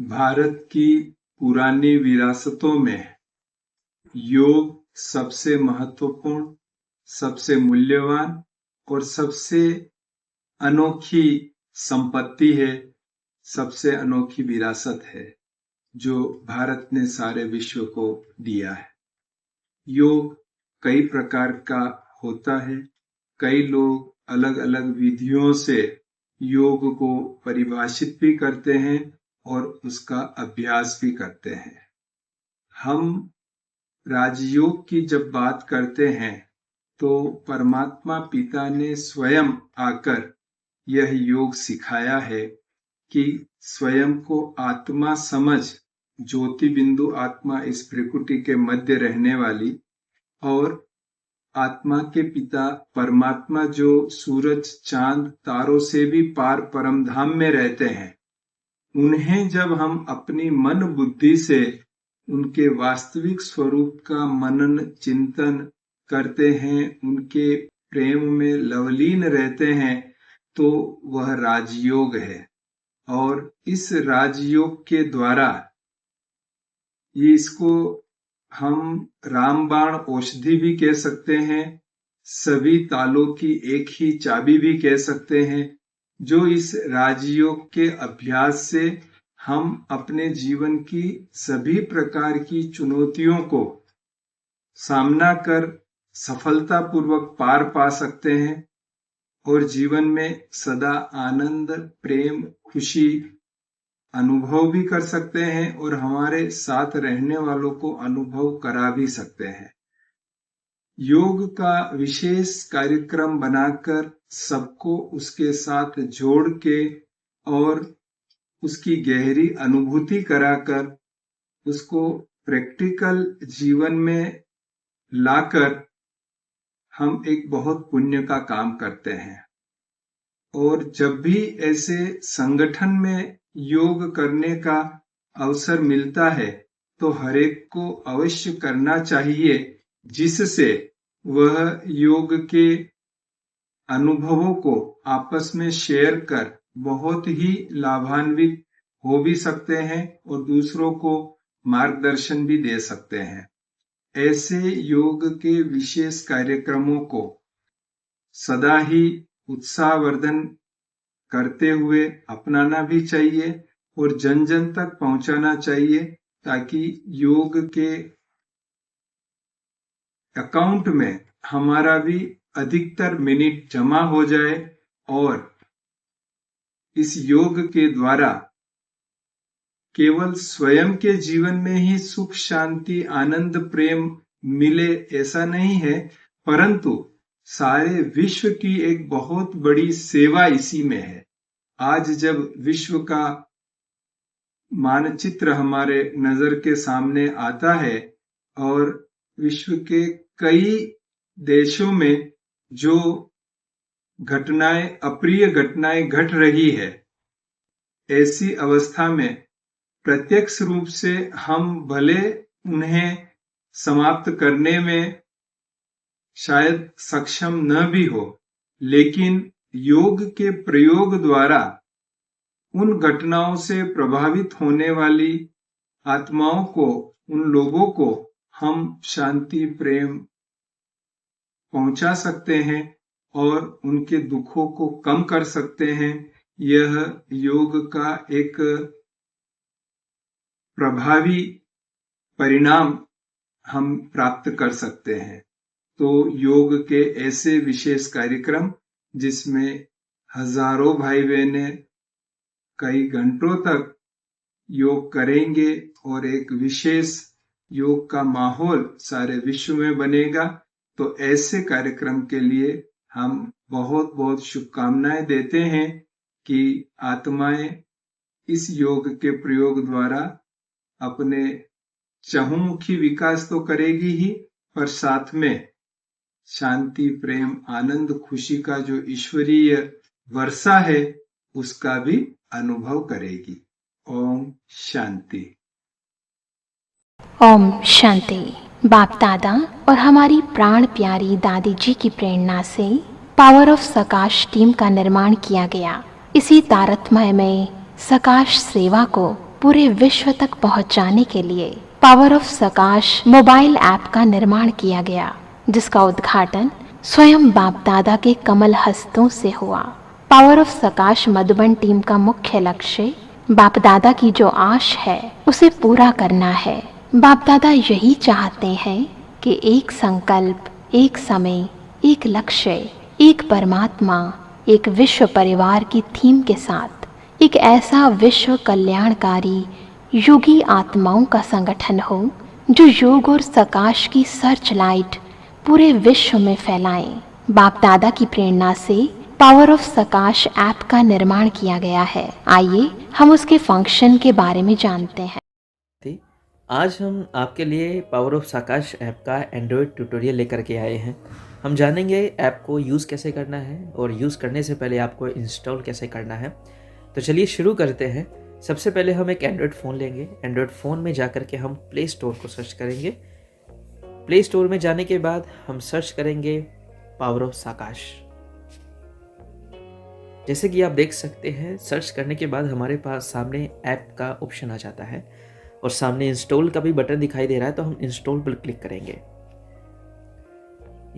भारत की पुरानी विरासतों में योग सबसे महत्वपूर्ण, सबसे मूल्यवान और सबसे अनोखी संपत्ति है, सबसे अनोखी विरासत है जो भारत ने सारे विश्व को दिया है। योग कई प्रकार का होता है। कई लोग अलग अलग विधियों से योग को परिभाषित भी करते हैं और उसका अभ्यास भी करते हैं। हम राजयोग की जब बात करते हैं तो परमात्मा पिता ने स्वयं आकर यह योग सिखाया है कि स्वयं को आत्मा समझ, ज्योति बिंदु आत्मा इस प्रकृति के मध्य रहने वाली, और आत्मा के पिता परमात्मा जो सूरज, चांद, तारों से भी पार परम धाम में रहते हैं, उन्हें जब हम अपनी मन बुद्धि से उनके वास्तविक स्वरूप का मनन चिंतन करते हैं, उनके प्रेम में लवलीन रहते हैं, तो वह राजयोग है। और इस राजयोग के द्वारा इसको हम रामबाण औषधि भी कह सकते हैं, सभी तालों की एक ही चाबी भी कह सकते हैं, जो इस राजयोग के अभ्यास से हम अपने जीवन की सभी प्रकार की चुनौतियों को सामना कर सफलतापूर्वक पार पा सकते हैं और जीवन में सदा आनंद, प्रेम, खुशी अनुभव भी कर सकते हैं और हमारे साथ रहने वालों को अनुभव करा भी सकते हैं। योग का विशेष कार्यक्रम बनाकर सबको उसके साथ जोड़ के और उसकी गहरी अनुभूति कराकर उसको प्रैक्टिकल जीवन में लाकर हम एक बहुत पुण्य का काम करते हैं। और जब भी ऐसे संगठन में योग करने का अवसर मिलता है तो हर एक को अवश्य करना चाहिए, जिससे वह योग के अनुभवों को आपस में शेयर कर बहुत ही लाभान्वित हो भी सकते हैं और दूसरों को मार्गदर्शन भी दे सकते हैं। ऐसे योग के विशेष कार्यक्रमों को सदा ही उत्साहवर्धन करते हुए अपनाना भी चाहिए और जन जन तक पहुंचाना चाहिए, ताकि योग के अकाउंट में हमारा भी अधिकतर मिनट जमा हो जाए और इस योग के द्वारा केवल स्वयं के जीवन में ही सुख, शांति, आनंद, प्रेम मिले ऐसा नहीं है, परंतु सारे विश्व की एक बहुत बड़ी सेवा इसी में है। आज जब विश्व का मानचित्र हमारे नजर के सामने आता है और विश्व के कई देशों में जो घटनाएं, अप्रिय घटनाएं घट रही है, ऐसी अवस्था में प्रत्यक्ष रूप से हम भले उन्हें समाप्त करने में शायद सक्षम न भी हो, लेकिन योग के प्रयोग द्वारा उन घटनाओं से प्रभावित होने वाली आत्माओं को, उन लोगों को हम शांति, प्रेम पहुंचा सकते हैं और उनके दुखों को कम कर सकते हैं। यह योग का एक प्रभावी परिणाम हम प्राप्त कर सकते हैं। तो योग के ऐसे विशेष कार्यक्रम जिसमें हजारों भाई बहनें कई घंटों तक योग करेंगे और एक विशेष योग का माहौल सारे विश्व में बनेगा, तो ऐसे कार्यक्रम के लिए हम बहुत बहुत शुभकामनाएं देते हैं कि आत्माएं इस योग के प्रयोग द्वारा अपने चहुमुखी विकास तो करेगी ही, पर साथ में शांति, प्रेम, आनंद, खुशी का जो ईश्वरीय वर्षा है उसका भी अनुभव करेगी। ओम शांति। ओम शांति। बाप दादा और हमारी प्राण प्यारी दादी जी की प्रेरणा से पावर ऑफ सकाश टीम का निर्माण किया गया। इसी तारतम्य में सकाश सेवा को पूरे विश्व तक पहुंचाने के लिए पावर ऑफ सकाश मोबाइल ऐप का निर्माण किया गया, जिसका उद्घाटन स्वयं बाप दादा के कमल हस्तों से हुआ। पावर ऑफ सकाश मधुबन टीम का मुख्य लक्ष्य बाप दादा की जो आश है उसे पूरा करना है। बाप दादा यही चाहते हैं कि एक संकल्प, एक समय, एक लक्ष्य, एक परमात्मा, एक विश्व परिवार की थीम के साथ एक ऐसा विश्व कल्याणकारी योगी आत्माओं का संगठन हो जो योग और सकाश की सर्च लाइट पूरे विश्व में फैलाएं। बाप दादा की प्रेरणा से पावर ऑफ सकाश ऐप का निर्माण किया गया है। आइए हम उसके फंक्शन के बारे में जानते हैं। आज हम आपके लिए पावर ऑफ सकाश ऐप का एंड्रॉयड ट्यूटोरियल लेकर के आए हैं। हम जानेंगे ऐप को यूज़ कैसे करना है और यूज़ करने से पहले आपको इंस्टॉल कैसे करना है। तो चलिए शुरू करते हैं। सबसे पहले हम एक एंड्रॉयड फ़ोन लेंगे। एंड्रॉयड फ़ोन में जा कर के हम प्ले स्टोर को सर्च करेंगे। प्ले स्टोर में जाने के बाद हम सर्च करेंगे पावर ऑफ सकाश। जैसे कि आप देख सकते हैं, सर्च करने के बाद हमारे पास सामने ऐप का ऑप्शन आ जाता है और सामने इंस्टॉल का भी बटन दिखाई दे रहा है, तो हम इंस्टॉल पर क्लिक करेंगे।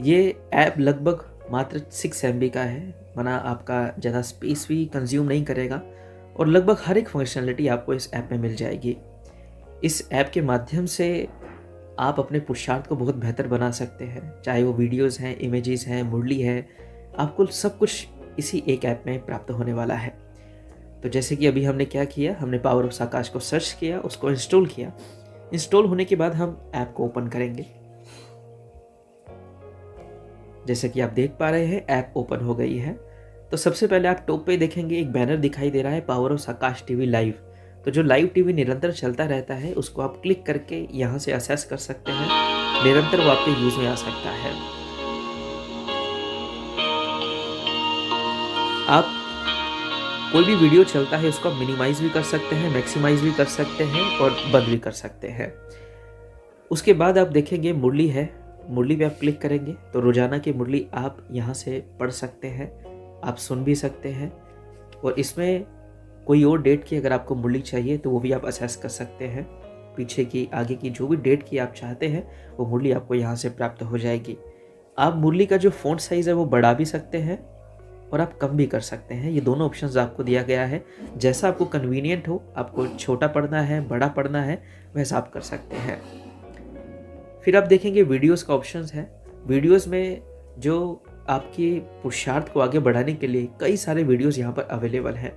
ये ऐप लगभग मात्र 6 MB का है, माना आपका ज़्यादा स्पेस भी कंज्यूम नहीं करेगा और लगभग हर एक फंक्शनलिटी आपको इस ऐप में मिल जाएगी। इस ऐप के माध्यम से आप अपने पुरुषार्थ को बहुत बेहतर बना सकते हैं, चाहे वो वीडियोज़ हैं, इमेजेस हैं, मुरली है, आपको सब कुछ इसी एक ऐप में प्राप्त होने वाला है। तो जैसे कि अभी हमने क्या किया, हमने पावर ऑफ सकाश को सर्च किया, उसको इंस्टॉल किया। इंस्टॉल होने के बाद हम ऐप को ओपन करेंगे। जैसे कि आप देख पा रहे हैं, ऐप ओपन हो गई है। तो सबसे पहले आप टॉप पे देखेंगे एक बैनर दिखाई दे रहा है, पावर ऑफ सकाश टीवी लाइव। तो जो लाइव टीवी निरंतर चलता रहता है, उसको आप क्लिक करके यहाँ से असेस कर सकते हैं, निरंतर वो आपके यूज में आ सकता है। आप कोई भी वीडियो चलता है उसको आप मिनिमाइज भी कर सकते हैं, मैक्सिमाइज भी कर सकते हैं और बंद भी कर सकते हैं। उसके बाद आप देखेंगे मुरली है, मुरली पे आप क्लिक करेंगे तो रोजाना की मुरली आप यहाँ से पढ़ सकते हैं, आप सुन भी सकते हैं और इसमें कोई और डेट की अगर आपको मुरली चाहिए तो वो भी आप असेस कर सकते हैं। पीछे की, आगे की जो भी डेट की आप चाहते हैं वो मुरली आपको यहाँ से प्राप्त हो जाएगी। आप मुरली का जो फ़ॉन्ट साइज़ है वो बढ़ा भी सकते हैं और आप कम भी कर सकते हैं। ये दोनों ऑप्शंस आपको दिया गया है, जैसा आपको कन्वीनियंट हो, आपको छोटा पढ़ना है, बड़ा पढ़ना है, वैसा आप कर सकते हैं। फिर आप देखेंगे वीडियोस का ऑप्शंस है। वीडियोस में जो आपकी पुरुषार्थ को आगे बढ़ाने के लिए कई सारे वीडियोस यहाँ पर अवेलेबल हैं,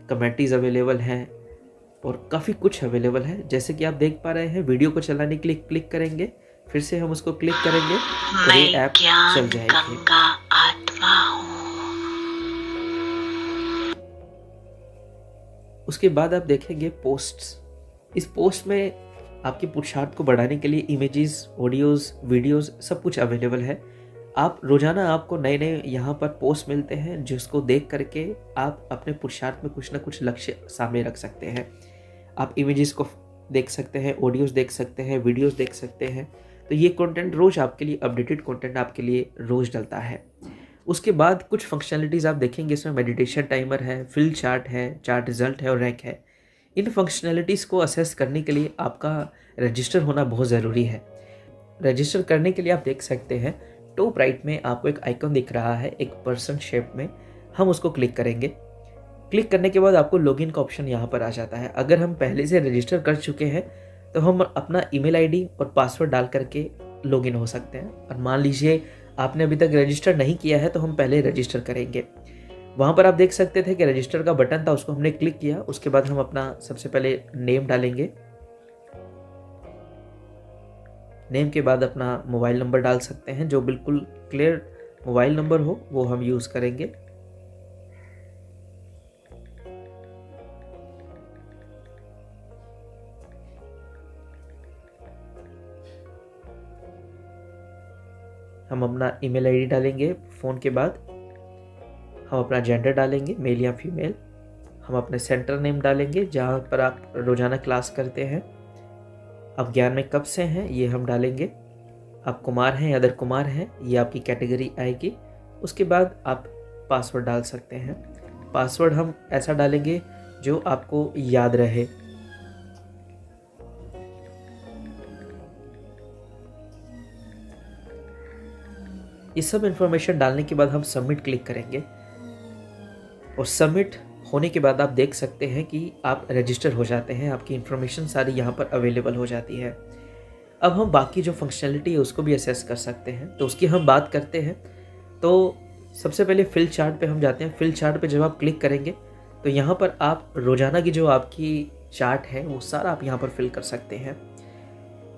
कमेंट्रीज अवेलेबल हैं और काफ़ी कुछ अवेलेबल है। जैसे कि आप देख पा रहे हैं, वीडियो को चलाने के लिए क्लिक करेंगे, फिर से हम उसको क्लिक करेंगे और ये ऐप चल जाएगी। उसके बाद आप देखेंगे पोस्ट्स। इस पोस्ट में आपके पुरुषार्थ को बढ़ाने के लिए इमेजेस, ऑडियोज, वीडियोस सब कुछ अवेलेबल है। आप रोजाना आपको नए नए यहाँ पर पोस्ट मिलते हैं, जिसको देख करके आप अपने पुरुषार्थ में कुछ ना कुछ लक्ष्य सामने रख सकते हैं। आप इमेजेस को देख सकते हैं, ऑडियोज देख सकते हैं, वीडियोस देख सकते हैं। तो ये कंटेंट रोज आपके लिए, अपडेटेड कंटेंट आपके लिए रोज डलता है। उसके बाद कुछ फंक्शनलिटीज़ आप देखेंगे, इसमें मेडिटेशन टाइमर है, फिल चार्ट है, चार्ट रिजल्ट है और रैंक है। इन फंक्शनलिटीज़ को असेस करने के लिए आपका रजिस्टर होना बहुत ज़रूरी है। रजिस्टर करने के लिए आप देख सकते हैं टॉप राइट में आपको एक आइकन दिख रहा है, एक पर्सन शेप में, हम उसको क्लिक करेंगे। क्लिक करने के बाद आपको लॉगिन का ऑप्शन यहाँ पर आ जाता है। अगर हम पहले से रजिस्टर कर चुके हैं तो हम अपना ईमेल आईडी और पासवर्ड डाल करके लॉगिन हो सकते हैं। और मान लीजिए आपने अभी तक रजिस्टर नहीं किया है तो हम पहले रजिस्टर करेंगे। वहाँ पर आप देख सकते थे कि रजिस्टर का बटन था, उसको हमने क्लिक किया। उसके बाद हम अपना सबसे पहले नेम डालेंगे, नेम के बाद अपना मोबाइल नंबर डाल सकते हैं, जो बिल्कुल क्लियर मोबाइल नंबर हो वो हम यूज़ करेंगे। हम अपना ईमेल आईडी डालेंगे। फ़ोन के बाद हम अपना जेंडर डालेंगे, मेल या फीमेल। हम अपने सेंटर नेम डालेंगे, जहाँ पर आप रोज़ाना क्लास करते हैं। आप ज्ञान में कब से हैं ये हम डालेंगे। आप कुमार हैं या अदर कुमार हैं, ये आपकी कैटेगरी आएगी। उसके बाद आप पासवर्ड डाल सकते हैं। पासवर्ड हम ऐसा डालेंगे जो आपको याद रहे। ये सब इन्फॉर्मेशन डालने के बाद हम सबमिट क्लिक करेंगे और सबमिट होने के बाद आप देख सकते हैं कि आप रजिस्टर हो जाते हैं, आपकी इन्फॉर्मेशन सारी यहाँ पर अवेलेबल हो जाती है। अब हम बाकी जो फंक्शनलिटी है उसको भी असेस कर सकते हैं, तो उसकी हम बात करते हैं। तो सबसे पहले फिल चार्ट पे हम जाते हैं। फिल चार्ट पे जब आप क्लिक करेंगे तो यहाँ पर आप रोज़ाना की जो आपकी चार्ट है वो सारा आप यहाँ पर फिल कर सकते हैं।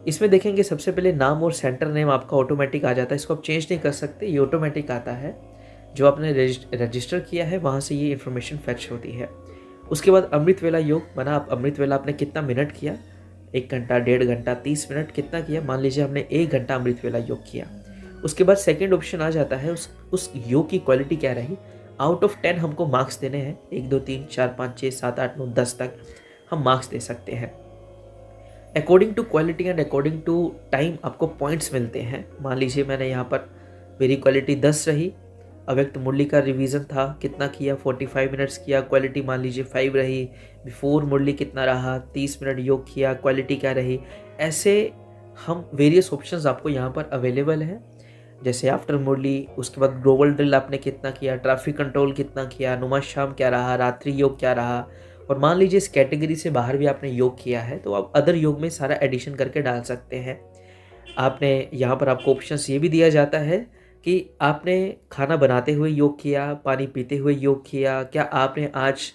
इसमें देखेंगे सबसे पहले नाम और सेंटर नेम आपका ऑटोमेटिक आ जाता है, इसको आप चेंज नहीं कर सकते, ये ऑटोमेटिक आता है। जो आपने रजिस्टर किया है वहाँ से ये इन्फॉर्मेशन फैच होती है। उसके बाद अमृत वेला योग, माना आप अमृत वेला आपने कितना मिनट किया, 1 घंटा, 1.5 घंटा, 30 मिनट कितना किया, मान लीजिए हमने 1 घंटा अमृत वेला योग किया। उसके बाद सेकंड ऑप्शन आ जाता है उस योग की क्वालिटी क्या रही। आउट ऑफ 10 हमको मार्क्स देने हैं, 1 2 3 4 5 6 7 8 9 10 तक हम मार्क्स दे सकते हैं। According to quality and according to time आपको पॉइंट्स मिलते हैं। मान लीजिए मैंने यहाँ पर मेरी क्वालिटी 10 रही, अव्यक्त मुरली का रिवीजन था, कितना किया, 45 मिनट्स किया, क्वालिटी मान लीजिए 5 रही। बिफोर मुरली कितना रहा, 30 मिनट योग किया, क्वालिटी क्या रही। ऐसे हम वेरियस ऑप्शंस आपको यहाँ पर अवेलेबल है, जैसे आफ्टर मुरली, उसके बाद ग्लोबल ड्रिल आपने कितना किया, ट्रैफिक कंट्रोल कितना किया, नुमा शाम क्या रहा, रात्रि योग क्या रहा। और मान लीजिए इस कैटेगरी से बाहर भी आपने योग किया है तो आप अदर योग में सारा एडिशन करके डाल सकते हैं। आपने यहाँ पर आपको ऑप्शंस ये भी दिया जाता है कि आपने खाना बनाते हुए योग किया, पानी पीते हुए योग किया, क्या आपने आज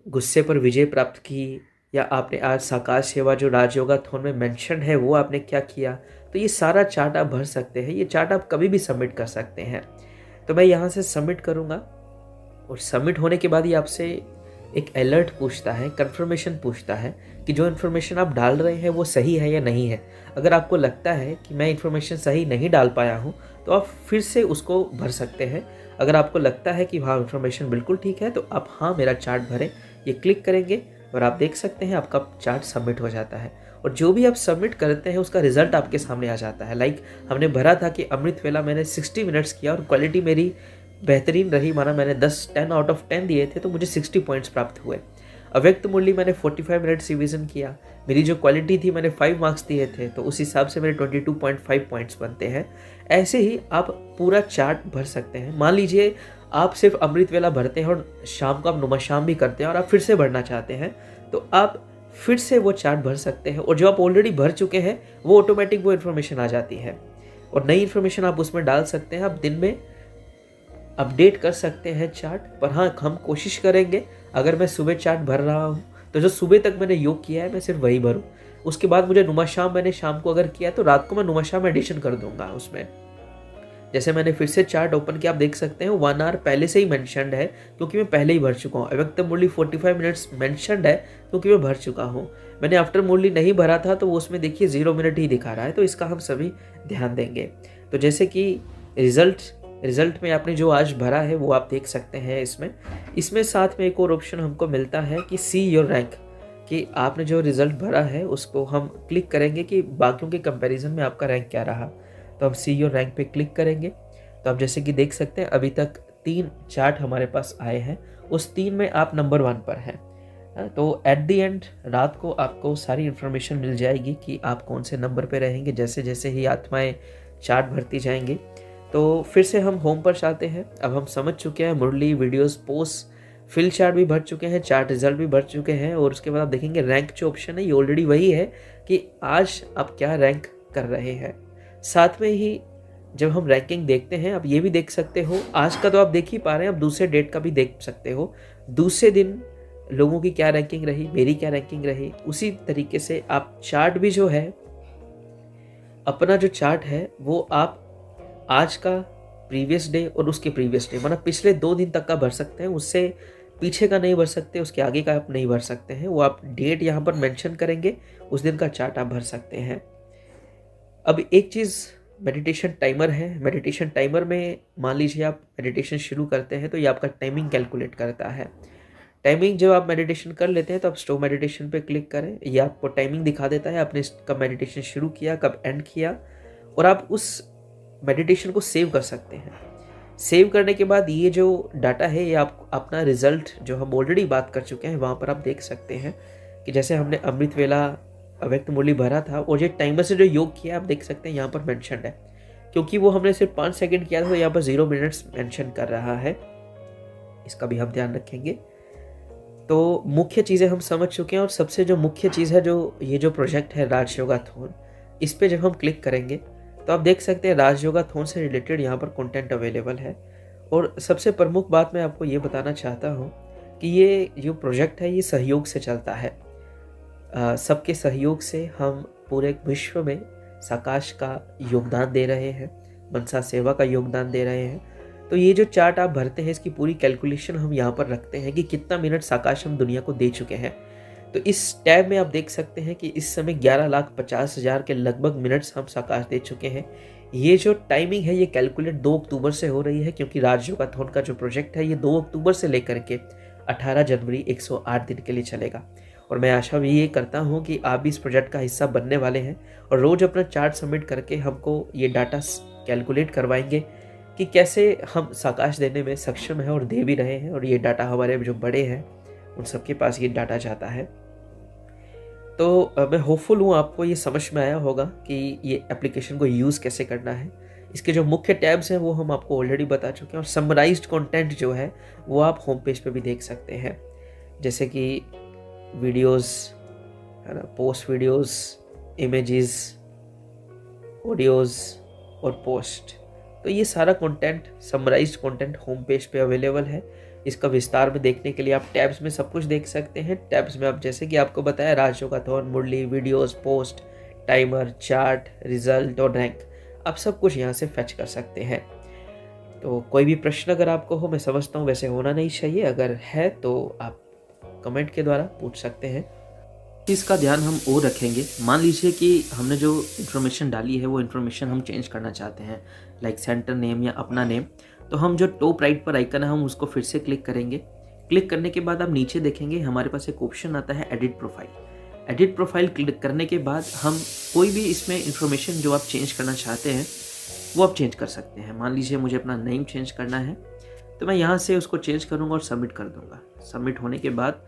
गुस्से पर विजय प्राप्त की, या आपने आज साकार सेवा जो राजयोगाथन में मेंशन है वो आपने क्या किया। तो ये सारा चार्ट आप भर सकते हैं। ये चार्ट आप कभी भी सबमिट कर सकते हैं। तो मैं यहाँ से सबमिट करूँगा और सबमिट होने के बाद ये आपसे एक अलर्ट पूछता है, कंफर्मेशन पूछता है कि जो इन्फॉर्मेशन आप डाल रहे हैं वो सही है या नहीं है। अगर आपको लगता है कि मैं इन्फॉर्मेशन सही नहीं डाल पाया हूँ तो आप फिर से उसको भर सकते हैं। अगर आपको लगता है कि हाँ इन्फॉर्मेशन बिल्कुल ठीक है तो आप हाँ मेरा चार्ट भरें, ये क्लिक करेंगे और आप देख सकते हैं आपका चार्ट सबमिट हो जाता है। और जो भी आप सबमिट करते हैं उसका रिजल्ट आपके सामने आ जाता है। लाइक हमने भरा था कि अमृत वेला मैंने 60 मिनट्स किया और क्वालिटी मेरी बेहतरीन रही, माना मैंने 10 आउट ऑफ 10 दिए थे तो मुझे 60 पॉइंट्स प्राप्त हुए। अव्यक्त मुरली मैंने 45 मिनट्स रिवीजन किया, मेरी जो क्वालिटी थी मैंने 5 मार्क्स दिए थे तो उस हिसाब से मेरे 22.5 पॉइंट्स बनते हैं। ऐसे ही आप पूरा चार्ट भर सकते हैं। मान लीजिए आप सिर्फ अमृत वेला भरते हैं और शाम को आप नुमा शाम भी करते हैं और आप फिर से भरना चाहते हैं तो आप फिर से वो चार्ट भर सकते हैं। और जो आप ऑलरेडी भर चुके हैं वो ऑटोमेटिक वो इन्फॉर्मेशन आ जाती है और नई इन्फॉर्मेशन आप उसमें डाल सकते हैं। आप दिन में अपडेट कर सकते हैं चार्ट, पर हाँ हम कोशिश करेंगे अगर मैं सुबह चार्ट भर रहा हूँ तो जो सुबह तक मैंने योग किया है मैं सिर्फ वही भरूँ। उसके बाद मुझे नुमा शाम मैंने शाम को अगर किया तो रात को मैं नुमा शाम एडिशन कर दूंगा उसमें। जैसे मैंने फिर से चार्ट ओपन किया, आप देख सकते हैं 1 आवर पहले से ही मेंशन्ड है क्योंकि मैं पहले ही भर चुका हूँ। अव्यक्त मुरली 45 मिनट्स मेंशन्ड है क्योंकि मैं भर चुका हूँ। मैंने आफ्टर मुरली नहीं भरा था तो वो उसमें देखिए 0 मिनट ही दिखा रहा है, तो इसका हम सभी ध्यान देंगे। तो जैसे कि रिजल्ट में आपने जो आज भरा है वो आप देख सकते हैं। इसमें साथ में एक और ऑप्शन हमको मिलता है कि सी योर रैंक, कि आपने जो रिज़ल्ट भरा है उसको हम क्लिक करेंगे कि बाकियों के कंपैरिजन में आपका रैंक क्या रहा। तो हम सी योर रैंक पे क्लिक करेंगे तो आप जैसे कि देख सकते हैं अभी तक 3 चार्ट हमारे पास आए हैं, उस 3 में आप नंबर 1 पर हैं। तो एट द एंड रात को आपको सारी इन्फॉर्मेशन मिल जाएगी कि आप कौन से नंबर पे रहेंगे जैसे जैसे ही आत्माएं चार्ट भरती जाएंगी। तो फिर से हम होम पर चाहते हैं। अब हम समझ चुके हैं मुरली, वीडियोस, पोस्ट, फिल चार्ट भी भर चुके हैं, चार्ट रिजल्ट भी भर चुके हैं और उसके बाद आप देखेंगे रैंक जो ऑप्शन है ये ऑलरेडी वही है कि आज आप क्या रैंक कर रहे हैं। साथ में ही जब हम रैंकिंग देखते हैं आप ये भी देख सकते हो, आज का तो आप देख ही पा रहे हैं, आप दूसरे डेट का भी देख सकते हो, दूसरे दिन लोगों की क्या रैंकिंग रही, मेरी क्या रैंकिंग रही। उसी तरीके से आप चार्ट भी जो है, अपना जो चार्ट है वो आप आज का, प्रीवियस डे और उसके प्रीवियस डे, मतलब पिछले 2 दिन तक का भर सकते हैं, उससे पीछे का नहीं भर सकते, उसके आगे का आप नहीं भर सकते हैं। वो आप डेट यहाँ पर मेंशन करेंगे, उस दिन का चार्ट आप भर सकते हैं। अब एक चीज़ मेडिटेशन टाइमर है। मेडिटेशन टाइमर में मान लीजिए आप मेडिटेशन शुरू करते हैं तो ये आपका टाइमिंग कैलकुलेट करता है। टाइमिंग जब आप मेडिटेशन कर लेते हैं तो आप स्टॉप मेडिटेशन पे क्लिक करें, ये आपको टाइमिंग दिखा देता है आपने कब मेडिटेशन शुरू किया, कब एंड किया, और आप उस मेडिटेशन को सेव कर सकते हैं। सेव करने के बाद ये जो डाटा है ये आप अपना रिजल्ट जो हम ऑलरेडी बात कर चुके हैं वहाँ पर आप देख सकते हैं कि जैसे हमने अमृत वेला, अव्यक्त मुरली भरा था और ये टाइमर से जो योग किया आप देख सकते हैं यहाँ पर मेंशन्ड है क्योंकि वो हमने सिर्फ 5 सेकंड किया था, तो यहाँ पर 0 मिनट्स मेंशन कर रहा है, इसका भी हम ध्यान रखेंगे। तो मुख्य चीज़ें हम समझ चुके हैं, और सबसे जो मुख्य चीज़ है, जो ये जो प्रोजेक्ट है राजयोगाथॉन, इस पे जब हम क्लिक करेंगे तो आप देख सकते हैं राजयोगाथॉन से रिलेटेड यहाँ पर कंटेंट अवेलेबल है। और सबसे प्रमुख बात मैं आपको ये बताना चाहता हूँ कि ये जो प्रोजेक्ट है ये सहयोग से चलता है। सबके सहयोग से हम पूरे विश्व में साकाश का योगदान दे रहे हैं, मनसा सेवा का योगदान दे रहे हैं। तो ये जो चार्ट आप भरते हैं, इसकी पूरी कैलकुलेशन हम यहाँ पर रखते हैं कि कितना मिनट साकाश हम दुनिया को दे चुके हैं। तो इस टैब में आप देख सकते हैं कि इस समय 11,50,000 के लगभग मिनट्स हम साकाश दे चुके हैं। ये जो टाइमिंग है ये कैलकुलेट 2 अक्टूबर से हो रही है, क्योंकि राजयोगाथॉन का जो प्रोजेक्ट है ये 2 अक्टूबर से लेकर के 18 जनवरी 108 दिन के लिए चलेगा। और मैं आशा भी ये करता हूँ कि आप भी इस प्रोजेक्ट का हिस्सा बनने वाले हैं और रोज़ अपना चार्ट सबमिट करके हमको ये डाटा कैलकुलेट करवाएंगे कि कैसे हम साकाश देने में सक्षम हैं और दे भी रहे हैं। और ये डाटा हमारे जो बड़े हैं उन सबके पास ये डाटा जाता है। तो मैं होपफुल हूँ आपको ये समझ में आया होगा कि ये एप्लीकेशन को यूज़ कैसे करना है। इसके जो मुख्य टैब्स हैं वो हम आपको ऑलरेडी बता चुके हैं, और समराइज्ड कंटेंट जो है वो आप होम पेज पे भी देख सकते हैं, जैसे कि वीडियोस है ना, पोस्ट वीडियोस, इमेजेस, ऑडियोज़ और पोस्ट। तो ये सारा content, summarised content home page पे अवेलेबल है। इसका विस्तार में देखने के लिए आप टैब्स में सब कुछ देख सकते हैं। टैब्स में आप जैसे कि आपको बताया Rajyogathon, Murli, videos, post, timer, chart, result और रैंक, आप सब कुछ यहाँ से फेच कर सकते हैं। तो कोई भी प्रश्न अगर आपको हो, मैं समझता हूँ वैसे होना नहीं चाहिए, अगर है तो आप कमेंट के द्वारा पूछ सकते हैं। इसका ध्यान हम और रखेंगे, मान लीजिए कि हमने जो इन्फॉर्मेशन डाली है वो इन्फॉर्मेशन हम चेंज करना चाहते हैं, लाइक सेंटर नेम या अपना नेम, तो हम जो टॉप राइट पर आइकन है हम उसको फिर से क्लिक करेंगे। क्लिक करने के बाद आप नीचे देखेंगे हमारे पास एक ऑप्शन आता है edit profile. Edit profile click करने के बाद हम कोई भी इसमें इन्फॉर्मेशन जो आप चेंज करना चाहते हैं वो आप चेंज कर सकते हैं। मान लीजिए मुझे अपना नेम चेंज करना है, तो मैं यहाँ से उसको चेंज करूँगा और सबमिट कर दूँगा। सबमिट होने के बाद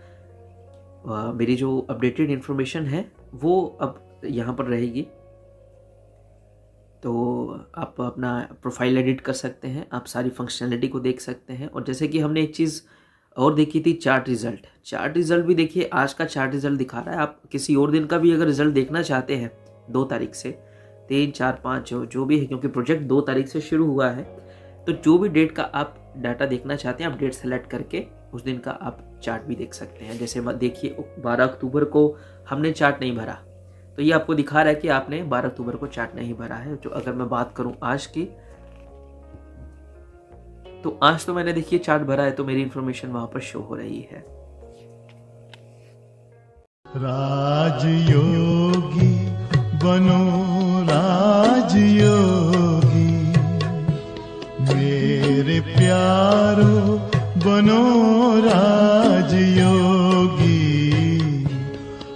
मेरी जो अपडेटेड इन्फॉर्मेशन है वो अब यहाँ पर रहेगी। तो आप अपना प्रोफाइल एडिट कर सकते हैं, आप सारी फंक्शनैलिटी को देख सकते हैं। और जैसे कि हमने एक चीज़ और देखी थी, चार्ट रिज़ल्ट। चार्ट रिज़ल्ट भी देखिए, आज का चार्ट रिज़ल्ट दिखा रहा है। आप किसी और दिन का भी अगर रिज़ल्ट देखना चाहते हैं 2 तारीख से, 3, 4, 5 जो भी है, क्योंकि प्रोजेक्ट 2 तारीख से शुरू हुआ है, तो जो भी डेट का आप डाटा देखना चाहते हैं आप डेट सेलेक्ट करके उस दिन का आप चार्ट भी देख सकते हैं। जैसे देखिए 12 अक्टूबर को हमने चार्ट नहीं भरा, तो ये आपको दिखा रहा है कि आपने 12 अक्टूबर को चार्ट नहीं भरा है। जो अगर मैं बात करूं आज की, तो आज तो मैंने देखिए चार्ट भरा है, तो मेरी इंफॉर्मेशन वहां पर शो हो रही है। राजयोगी बनो राजयोगी, मेरे प्यारो बनो राजयोगी,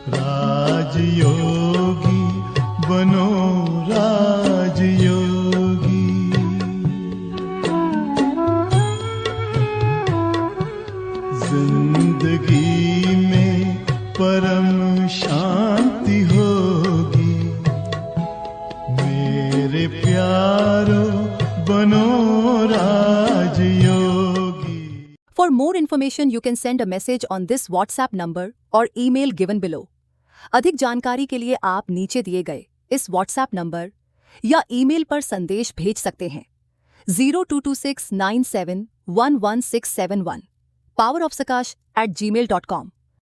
राजयोगी बनो राजयोगी। जिंदगी में परम शांति होगी, मेरे प्यारो बनो राजयोगी। For more information, you can send a message on this WhatsApp number or email given below. अधिक जानकारी के लिए आप नीचे दिए गए इस WhatsApp नंबर या ईमेल पर संदेश भेज सकते हैं 0226971161 powerofsakash@gmail.com।